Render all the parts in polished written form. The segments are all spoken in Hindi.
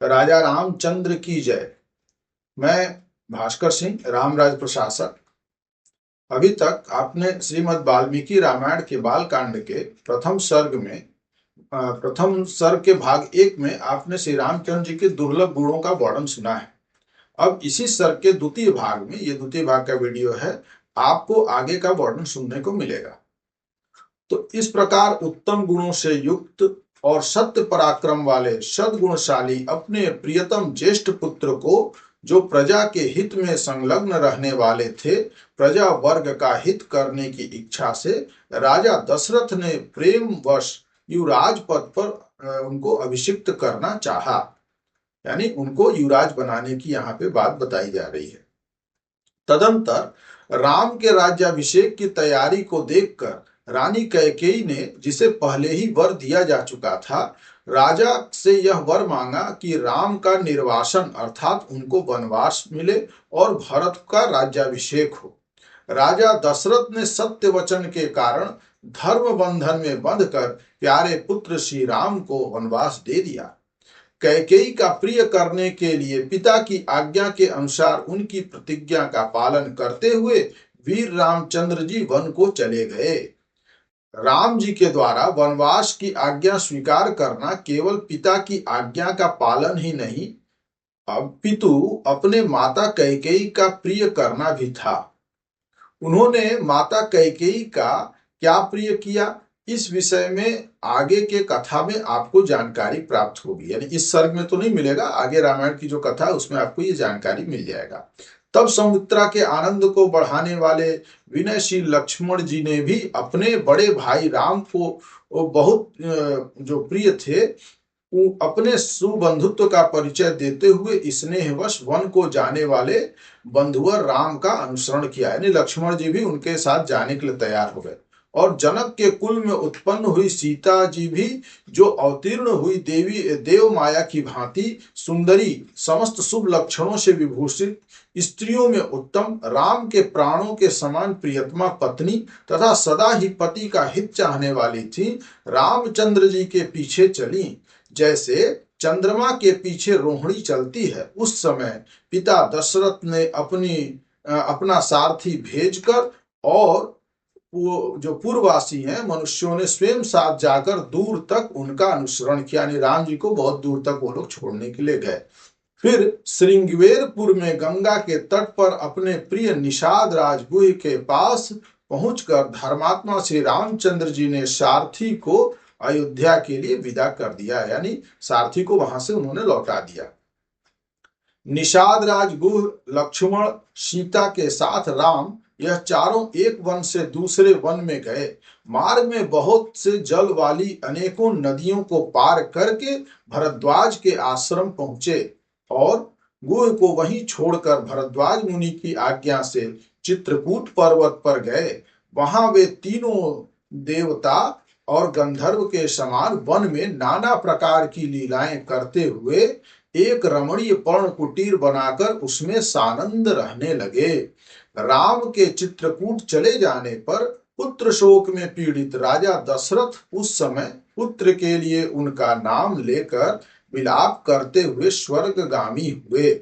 राजा रामचंद्र की जय। मैं भास्कर सिंह, रामराज प्रशासक। अभी तक आपने श्रीमद् वाल्मीकि रामायण के बाल कांड के प्रथम सर्ग के भाग 1 में आपने श्री रामचंद्र जी के दुर्लभ गुणों का वर्णन सुना है। अब इसी सर्ग के द्वितीय भाग में, ये द्वितीय भाग का वीडियो है, आपको आगे का वर्णन सुनने को मिलेगा। तो इस प्रकार उत्तम गुणों से युक्त और सत्य पराक्रम वाले सद्गुणशाली अपने प्रियतम ज्येष्ठ पुत्र को, जो प्रजा के हित में संलग्न रहने वाले थे, प्रजा वर्ग का हित करने की इच्छा से राजा दशरथ ने प्रेम वश युवराज पद पर उनको अभिषिक्त करना चाहा। यानी उनको युवराज बनाने की यहाँ पे बात बताई जा रही है। तदंतर राम के राज्याभिषेक की तैयारी को देखकर रानी कैकेयी ने, जिसे पहले ही वर दिया जा चुका था, राजा से यह वर मांगा कि राम का निर्वासन अर्थात उनको वनवास मिले और भरत का राज्याभिषेक हो। राजा दशरथ ने सत्य वचन के कारण धर्म बंधन में बंधकर प्यारे पुत्र श्री राम को वनवास दे दिया। कैकेयी का प्रिय करने के लिए पिता की आज्ञा के अनुसार उनकी प्रतिज्ञा का पालन करते हुए वीर रामचंद्र जी वन को चले गए। राम जी के द्वारा वनवास की आज्ञा स्वीकार करना केवल पिता की आज्ञा का पालन ही नहीं, अपितु अपने माता कैकेयी का प्रिय करना भी था। उन्होंने माता कैकेयी का क्या प्रिय किया, इस विषय में आगे के कथा में आपको जानकारी प्राप्त होगी। यानी इस सर्ग में तो नहीं मिलेगा, आगे रामायण की जो कथा है उसमें आपको ये जानकारी मिल जाएगा। तब सौमित्रा के आनंद को बढ़ाने वाले विनयशील लक्ष्मण जी ने भी अपने बड़े भाई राम को बहुत जो प्रिय थे, अपने सुबंधुत्व का परिचय देते हुए स्नेहवश वन को जाने वाले बंधुवर राम का अनुसरण किया। यानी लक्ष्मण जी भी उनके साथ जाने के लिए तैयार हो गए। और जनक के कुल में उत्पन्न हुई सीता जी भी, जो अवतीर्ण हुई देवी देव माया की भांति सुंदरी, समस्त शुभ लक्षणों से विभूषित, स्त्रियों में उत्तम, राम के प्राणों के समान प्रियतमा पत्नी तथा सदा ही पति का हित चाहने वाली थी, रामचंद्र जी के पीछे चली। जैसे चंद्रमा के पीछे रोहिणी चलती है, उस समय पिता दशरथ ने अपना सारथी भेजकर, और वो जो पूर्ववासी हैं मनुष्यों ने स्वयं साथ जाकर दूर तक उनका अनुसरण किया। यानी राम जी को बहुत दूर तक वो लोग छोड़ने के लिए गए। फिर श्रृंगवेरपुर में गंगा के तट पर अपने प्रिय निषाद राजगुह के पास पहुंचकर धर्मात्मा श्री रामचंद्र जी ने सारथी को अयोध्या के लिए विदा कर दिया। यानी सारथी को वहां से उन्होंने लौटा दिया। निषाद राजगुह, लक्ष्मण, सीता के साथ राम, यह चारों एक वन से दूसरे वन में गए। मार्ग में बहुत से जल वाली अनेकों नदियों को पार करके भरद्वाज के आश्रम पहुंचे और गुह को वहीं छोड़कर भरद्वाज मुनि की आज्ञा से चित्रकूट पर्वत पर गए। वहां वे तीनों देवता और गंधर्व के समान वन में नाना प्रकार की लीलाएं करते हुए एक रमणीय पर्ण कुटीर बनाकर उसमें सानंद रहने लगे। राम के चित्रकूट चले जाने पर पुत्र शोक में पीड़ित राजा दशरथ उस समय पुत्र के लिए उनका नाम लेकर विलाप करते हुए स्वर्गगामी हुए।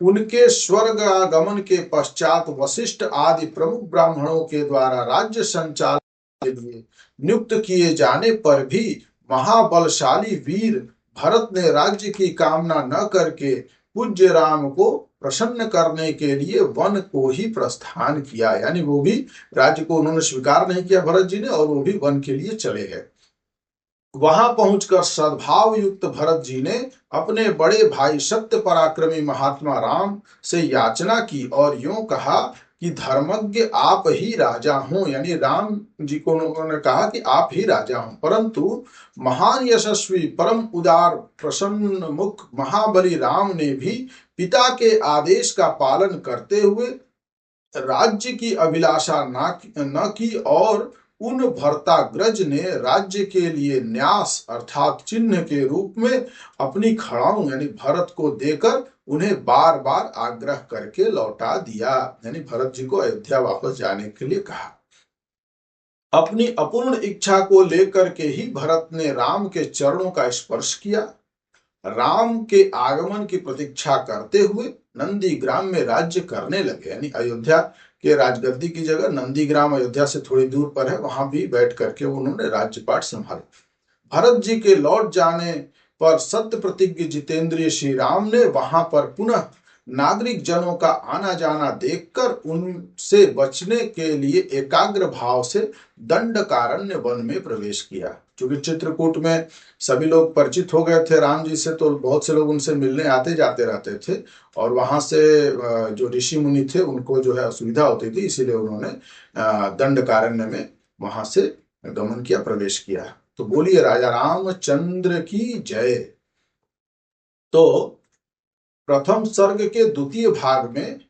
उनके स्वर्गागमन के पश्चात वशिष्ठ आदि प्रमुख ब्राह्मणों के द्वारा राज्य संचालन के लिए नियुक्त किए जाने पर भी महाबलशाली वीर भरत ने राज्य की कामना न करके पूज्य राम को प्रसन्न करने के लिए वन को ही प्रस्थान किया। यानी वो भी राज्य को उन्होंने स्वीकार नहीं किया भरत जी ने, और वो भी वन के लिए चले गए। वहां पहुंचकर सद्भाव युक्त भरत जी ने अपने बड़े भाई सत्य पराक्रमी महात्मा राम से याचना की और यूं कहा कि धर्मज्ञ आप ही राजा हों। यानी राम जी को उन्होंने कहा कि आप ही राजा हों। परंतु महान यशस्वी परम उदार प्रसन्न मुख महाबली राम ने भी पिता के आदेश का पालन करते हुए राज्य की अभिलाषा न की और उन भरताग्रज ने राज्य के लिए न्यास अर्थात चिन्ह के रूप में अपनी खड़ाऊ यानी भरत को देकर उन्हें बार बार आग्रह करके लौटा दिया। यानी भरत जी को अयोध्या वापस जाने के लिए कहा। अपनी अपूर्ण इच्छा को लेकर के ही भरत ने राम के चरणों का स्पर्श किया राम के आगमन की प्रतीक्षा करते हुए नंदीग्राम में राज्य करने लगे। यानी अयोध्या के राजगद्दी की जगह नंदीग्राम अयोध्या से थोड़ी दूर पर है, वहां भी बैठ करके उन्होंने राज्यपाठ संभाला। भरत जी के लौट जाने पर सत्य प्रतिज्ञ जितेंद्रिय श्री राम ने वहां पर पुनः नागरिक जनों का आना जाना देखकर उनसे बचने के लिए एकाग्र भाव से दंडकारण्य वन में प्रवेश किया। क्योंकि चित्रकूट में सभी लोग परिचित हो गए थे राम जी से, तो बहुत से लोग उनसे मिलने आते जाते रहते थे, और वहां से जो ऋषि मुनि थे उनको जो है असुविधा होती थी, इसीलिए उन्होंने दंडकारण्य में वहां से गमन किया, प्रवेश किया। तो बोलिए राजा रामचंद्र की जय। तो प्रथम सर्ग के द्वितीय भाग में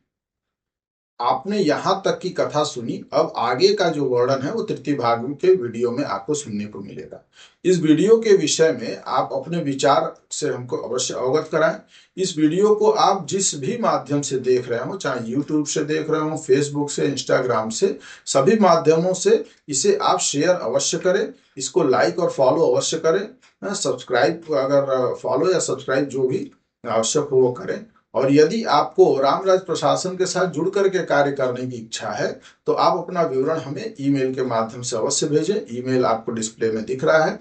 आपने यहां तक की कथा सुनी। अब आगे का जो वर्णन है वो तृतीय भाग के वीडियो में आपको सुनने को मिलेगा। इस वीडियो के विषय में आप अपने विचार से हमको अवश्य अवगत कराएं। इस वीडियो को आप जिस भी माध्यम से देख रहे हो, चाहे यूट्यूब से देख रहे हो, फेसबुक से, इंस्टाग्राम से, सभी माध्यमों से इसे आप शेयर अवश्य करें। इसको लाइक और फॉलो अवश्य करें। सब्सक्राइब, अगर फॉलो या सब्सक्राइब जो भी आवश्यक हो वो करें। और यदि आपको रामराज प्रशासन के साथ जुड़ करके कार्य करने की इच्छा है तो आप अपना विवरण हमें ईमेल के माध्यम से अवश्य भेजें। ईमेल आपको डिस्प्ले में दिख रहा है।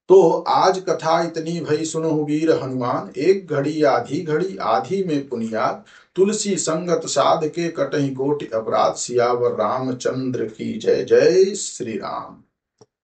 तो आज कथा इतनी भई सुनहु वीर हनुमान, एक घड़ी आधी आधी में पुनियाद, तुलसी संगत साध के कटहि कोटि अपराध, सियावर रामचंद्र की जय। जय श्री राम।